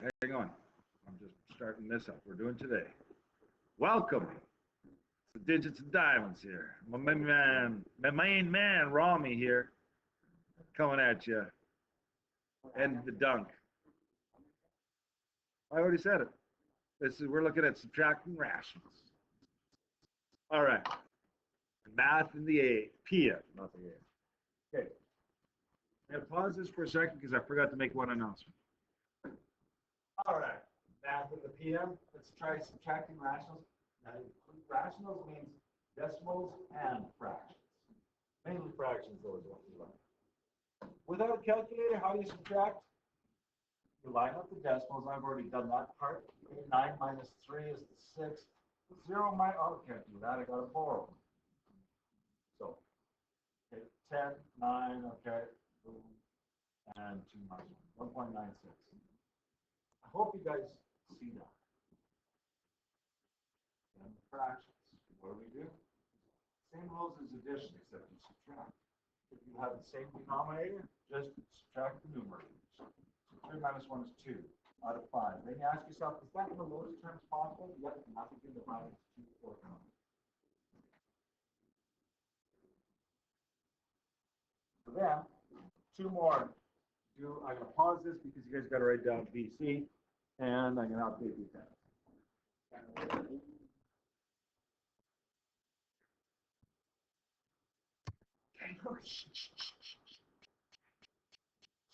Hang on. I'm just starting this up. We're doing today. Welcome. It's the Digits and Diamonds here. My main man, Rami here, coming at you. And the dunk. I already said it. We're looking at subtracting rationals. All right. Math in the PM, not the A. Okay. I'm going to pause this for a second because I forgot to make one announcement. All right. Math in the PM. Let's try subtracting rationals. Now, rationals means decimals and fractions. Mainly fractions, though, is what we learn. Without a calculator, how do you subtract? You line up the decimals. I've already done that part. 9 minus 3 is the 6. 0 minus, oh, I can't do that. I got to borrow. So, okay, 10, 9, okay, and 2 minus 1, 1.96. I hope you guys see that. And fractions. What do we do? Same rules as addition, except you subtract. If you have the same denominator, just subtract the numerators. So 3 minus 1 is 2 out of 5. Then you ask yourself, is that in the lowest terms possible? Yep, nothing can divide into 2 or 9. So then, 2 more. I'm going to pause this because you guys got to write down BC, and I'm going to update the test.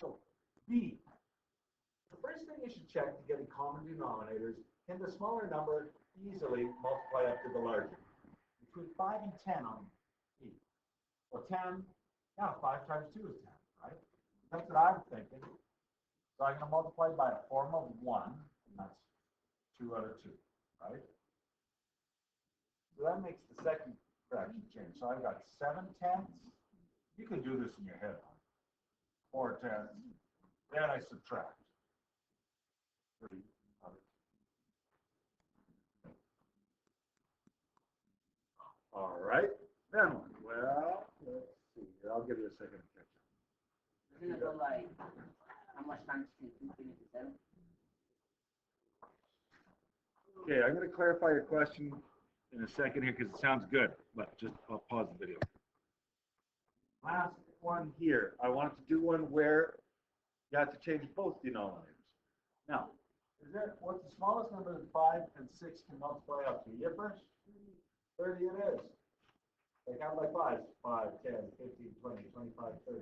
So, B. The first thing you should check to get in common denominators, can the smaller number easily multiply up to the larger? Between 5 and 10 on E. Well, 10, yeah, 5 times 2 is 10, right? That's what I'm thinking. So I'm going to multiply by a form of 1, and that's 2 out of 2, right? So that makes the second fraction change. So I've got 7 tenths. You can do this in your head. 4 tenths. Then I subtract. 3 out of 2. All right. Then one. Well, let's see here. I'll give you a second to catch up. Isn't it like how much times can 2 fit into 7? Okay, I'm going to clarify your question in a second here because it sounds good, but just I'll pause the video. Last one here. I want to do one where you have to change both denominators. Now, what's the smallest number that 5 and 6 can multiply up to? Yippers? 30 it is. They count by 5s. 5, 10, 15, 20, 25, 30.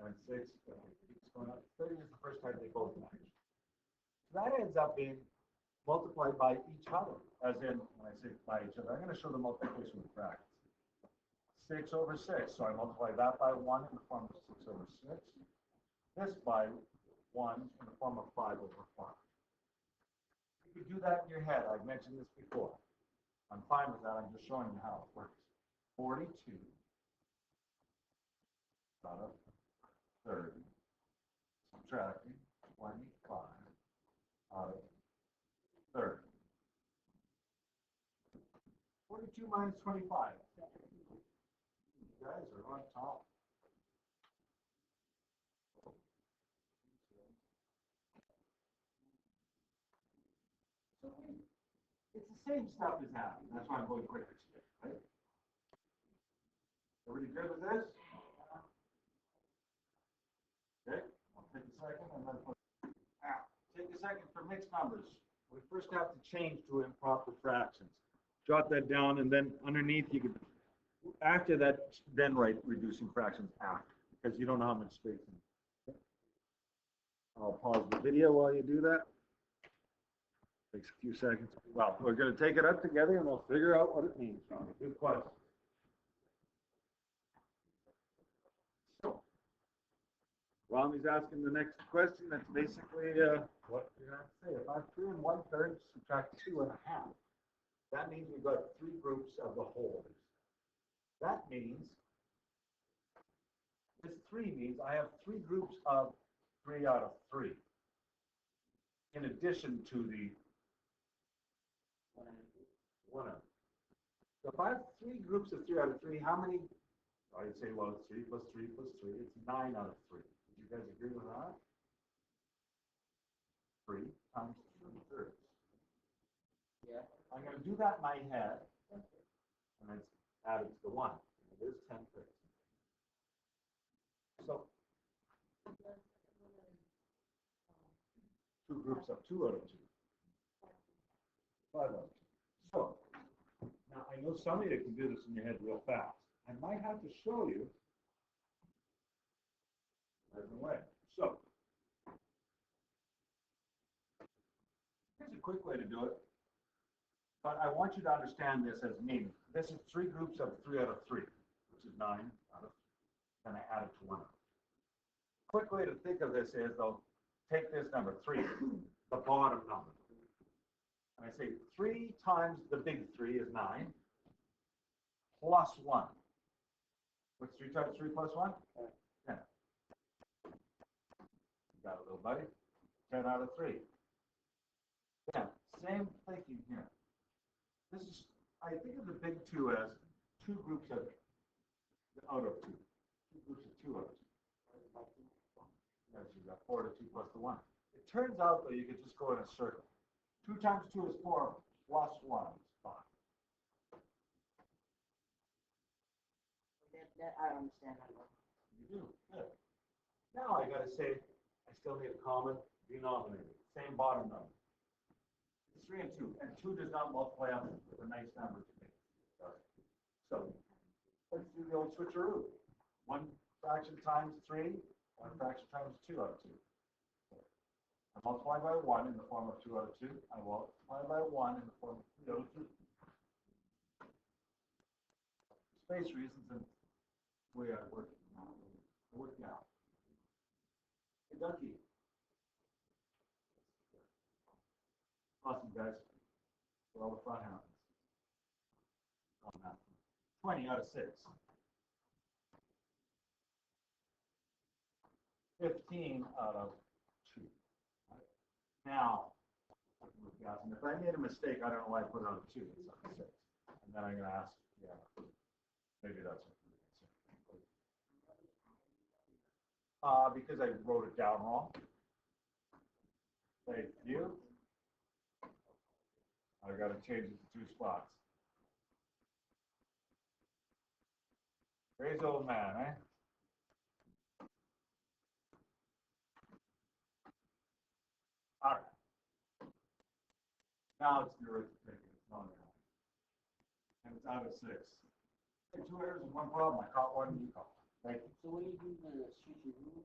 And 6, keeps going up. 30 is the first time they both match. So that ends up being multiplied by each other. As in, when I say by each other, I'm going to show the multiplication with brackets. 6 over 6. So I multiply that by 1 in the form of 6 over 6. This by 1 in the form of 5 over 5. You could do that in your head. I've mentioned this before. I'm fine with that. I'm just showing you how it works. 42 out of 30, subtracting 25 out of 30. 42 minus 25. You guys are on top. So it's the same stuff as happening. That's why I'm going quicker today, right? Everybody good with this? Okay, I'll take a second and then put. Now, take a second for mixed numbers. We first have to change to improper fractions. Jot that down, and then underneath you could, after that, then write reducing fractions after, because you don't know how much space. I'll pause the video while you do that. Takes a few seconds. Well, we're going to take it up together, and we'll figure out what it means. Good question. So, Rami's asking the next question. That's basically what you're going to say. If I have 3 1/3, subtract 2 1/2. That means we've got 3 groups of the wholes. That means, this 3 means I have 3 groups of 3 out of 3. In addition to the 1 out. So if I have 3 groups of 3 out of 3, how many? I'd say, well, it's 3 plus 3 plus 3. It's 9 out of 3. Would you guys agree with that? 3. times 3/3. Yeah. I'm going to do that in my head, and it's added to the 1. It is 10/3. So, 2 groups of 2 out of 2. 5 out of 2. So, now I know some of you can do this in your head real fast. I might have to show you right away. So, here's a quick way to do it. But I want you to understand this as meaning. This is 3 groups of 3 out of 3, which is 9 out of 3. Then I add it to 1. Quick way to think of this is, though, take this number, 3, the bottom number. And I say 3 times the big 3 is 9, plus 1. What's 3 times 3 plus 1? 10. You got it, little buddy. 10 out of 3. Yeah, same thinking here. This is, I think of the big 2 as 2 groups of out of 2. 2 groups of 2 out of 2. Yes, you got 4 to 2 plus the 1. It turns out, though, you could just go in a circle. 2 times 2 is 4, plus 1 is 5. That I understand that one. You do, good. Now I got to say, I still need a common denominator. Same bottom number. It's 3 and 2, and 2 does not multiply up with a nice number to me. So, let's do the old switcheroo. 1 fraction times 3, 1 fraction times 2 out of 2. I multiply by 1 in the form of 2 out of 2. I multiply by 1 in the form of 3 out of 2. Space reasons and the way I work now. Hey, Ducky. Awesome, guys. For all the fun happens. Oh, no. 20 out of 6. 15 out of 2. Now, and if I made a mistake, I don't know why I put it on 2 instead of 6. And then I'm going to ask, yeah, maybe that's it. Because I wrote it down wrong. Thank you. I got to change it to 2 spots. Crazy old man, eh? All right. Now it's the arithmetic. And it's out of 6. Hey, 2 errors and 1 problem. I caught 1, you caught 1. Thank you. So when you do the switcheroo,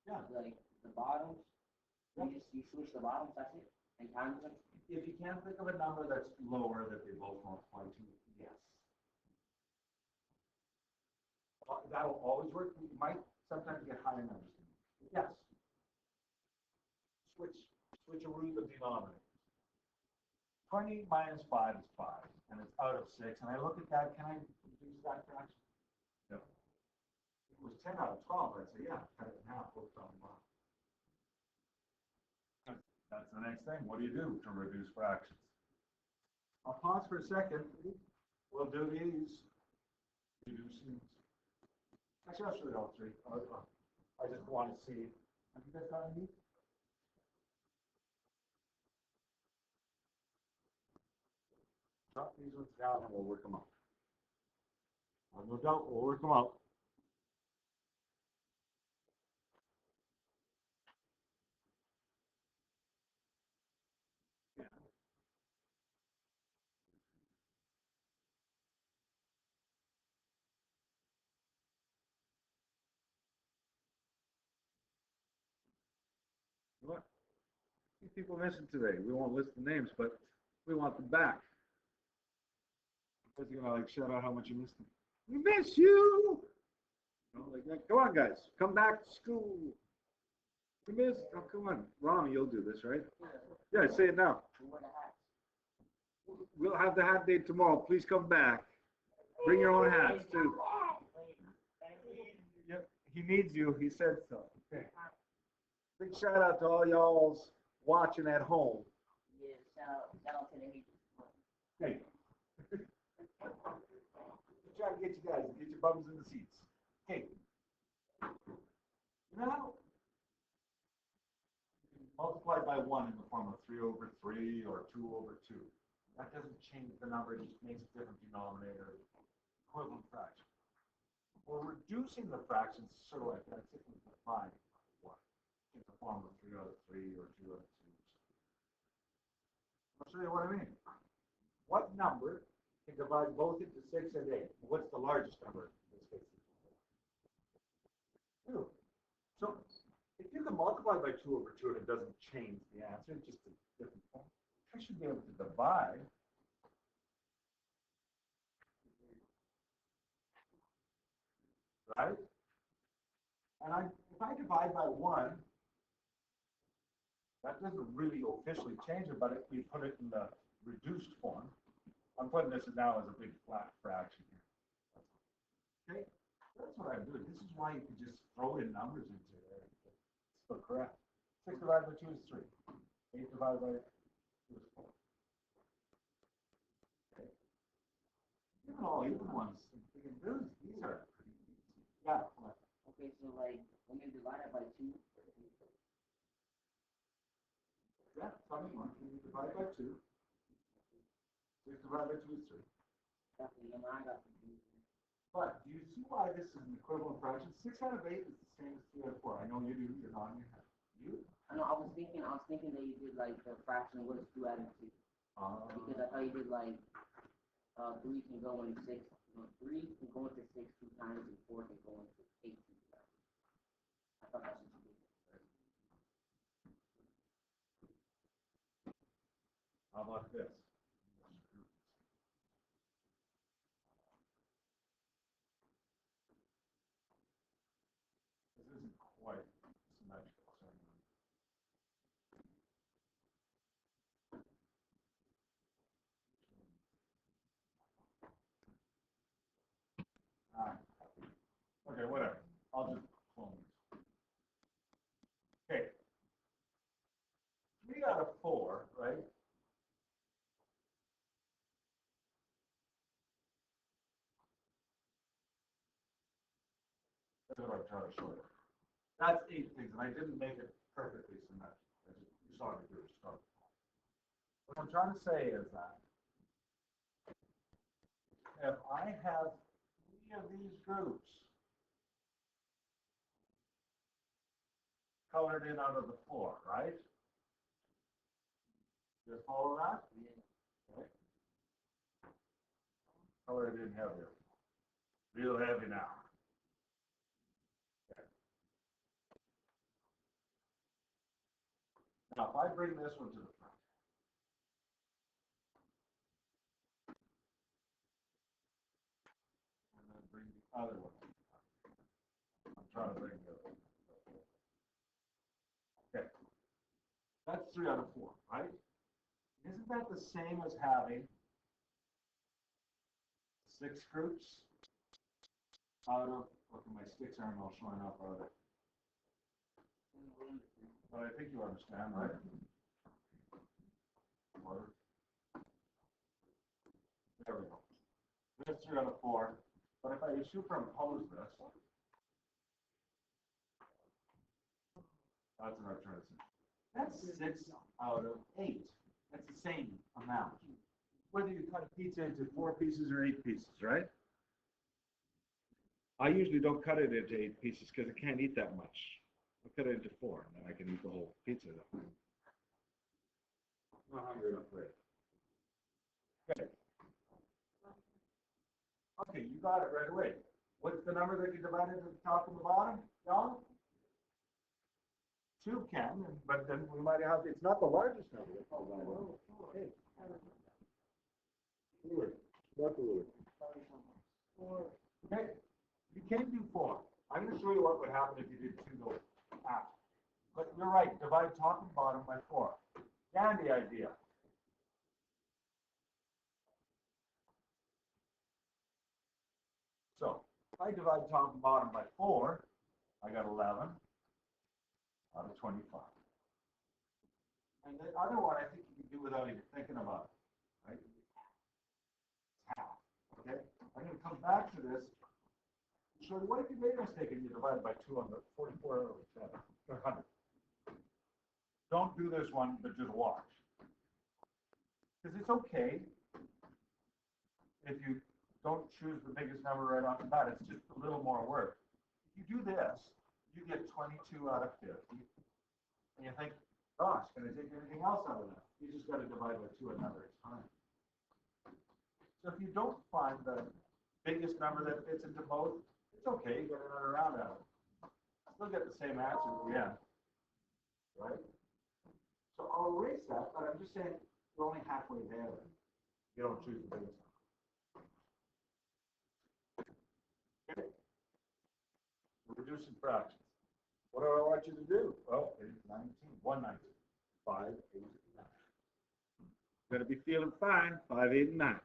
Yeah. like the bottoms, Yeah. you switch the bottoms, that's it, and times them. If you can't think of a number that's lower that they both multiply to, yes. That'll always work. You might sometimes get higher numbers. Yes. Switcheroo the denominator. 20 minus 5 is 5, and it's out of 6. And I look at that, can I reduce that fraction? No. If it was 10 out of 12, I'd say, yeah, cut it in half, both on the bottom. That's the next thing. What do you do to reduce fractions? I'll pause for a second. We'll do these. Reducing. Actually, I'll show you all 3. I just want to see. Have you guys got any? Drop these ones down and we'll work them up. No doubt, we'll work them out. What? People missing today. We won't list the names, but we want them back. Because you're gonna like shout out how much you missed them. We miss you. You know, like that. Come on, guys, come back to school. We miss. Oh, come on, Rami, you'll do this, right? Yeah, say it now. We'll have the hat day tomorrow. Please come back. Bring your own hats too. Yep, he needs you. He said so. Okay. Big shout out to all y'all's watching at home. Yeah, shout out to the haters. Hey. Try to get you guys, get your bums in the seats. Okay. Now, multiplied by 1 in the form of 3 over 3 or 2 over 2. That doesn't change the number, it just makes a different denominator, equivalent fraction. We're reducing the fractions sort of like that, if we define what in the form of 3 out of 3 or 2 out of 2. I'll show you what I mean. What number can divide both into 6 and 8? What's the largest number in this case? 2. So if you can multiply by 2 over 2 and it doesn't change the answer, it's just a different form, I should be able to divide right? And if I divide by 1, that doesn't really officially change it, but if we put it in the reduced form, I'm putting this now as a big flat fraction here. Okay, that's what I'm doing. This is why you can just throw in numbers into there. It's still correct. 6 divided by 2 is 3. 8 divided by 2 is 4. Okay. Even all even ones, these are pretty easy. Yeah. Okay, so like when you divide it by 2. Yeah, funny one. When you divide by 2, 6 divided by 2 is 3. But do you see why this is an equivalent fraction? 6 out of 8 is the same as 3 out of 4. I know you do. You're nodding your head. You? I know. I was thinking that you did like the fraction was 2 out of 2. Because I thought you did like 3 can go into 6. No, 3 can go into 6 2 times, and 4 can go into 8 2 times. I thought that's what you did. How about this? This isn't quite symmetrical. Okay, whatever. I'll just clone this. Okay. 3 out of 4, right? That's what I'm trying to show you. That's 8 things, and I didn't make it perfectly symmetrical. You saw me do it. What I'm trying to say is that if I have 3 of these groups colored in out of the 4, right? You follow that? Yeah. Okay. Color it in heavier. Real heavy now. Okay. Now, if I bring this one to the front, and then bring the other one to the front. I'm trying to bring the other one. Okay. That's 3 out of 4, right? Isn't that the same as having 6 groups out of, look at my sticks aren't all showing up, are they? But I think you understand, right? Or, there we go. There's 3 out of 4. But if I superimpose this, that's what I'm trying to say. That's 6 out of 8. That's the same amount. Whether you cut a pizza into 4 pieces or 8 pieces, right? I usually don't cut it into 8 pieces because I can't eat that much. I cut it into 4, and then I can eat the whole pizza. I'm not hungry enough for it. Okay. Okay, you got it right away. What's the number that you divided to the top and the bottom, John? 2 can, but then we might have, it's not the largest number. Okay. Not the ruler. Okay, you can do 4. I'm going to show you what would happen if you did 2 goes half. But you're right, divide top and bottom by 4. Dandy idea. So, if I divide top and bottom by 4, I got 11 out of 25. And the other one, I think you can do without even thinking about it, right? It's half, okay? I'm going to come back to this. So what if you made a mistake and you divide by 2 on the 44 over 7, or 100? don't do this one, but just watch. Because it's okay if you don't choose the biggest number right off the bat. It's just a little more work. If you do this, you get 22 out of 50. And you think, gosh, can I take anything else out of that? You just got to divide by 2 another time. So if you don't find the biggest number that fits into both, it's okay, you get another round out of it. Still get the same answer at the end, right? So I'll erase that, but I'm just saying we're only halfway there. You don't choose the biggest number. Okay. Reducing fractions. What do I want you to do? Well, 19, 119, 5, 8, 9. Gonna be feeling fine, 5, 8, and 9.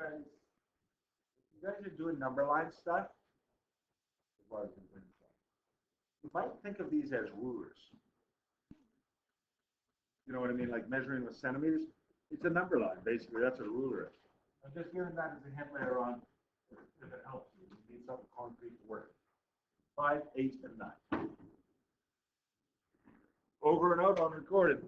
And you guys are doing number line stuff, you might think of these as rulers. You know what I mean? Like measuring with centimeters. It's a number line, basically. That's what a ruler is. I'm just giving that as a hint later on, if it helps you. You need something concrete to work. 5, 8, and 9. Over and out on recorded.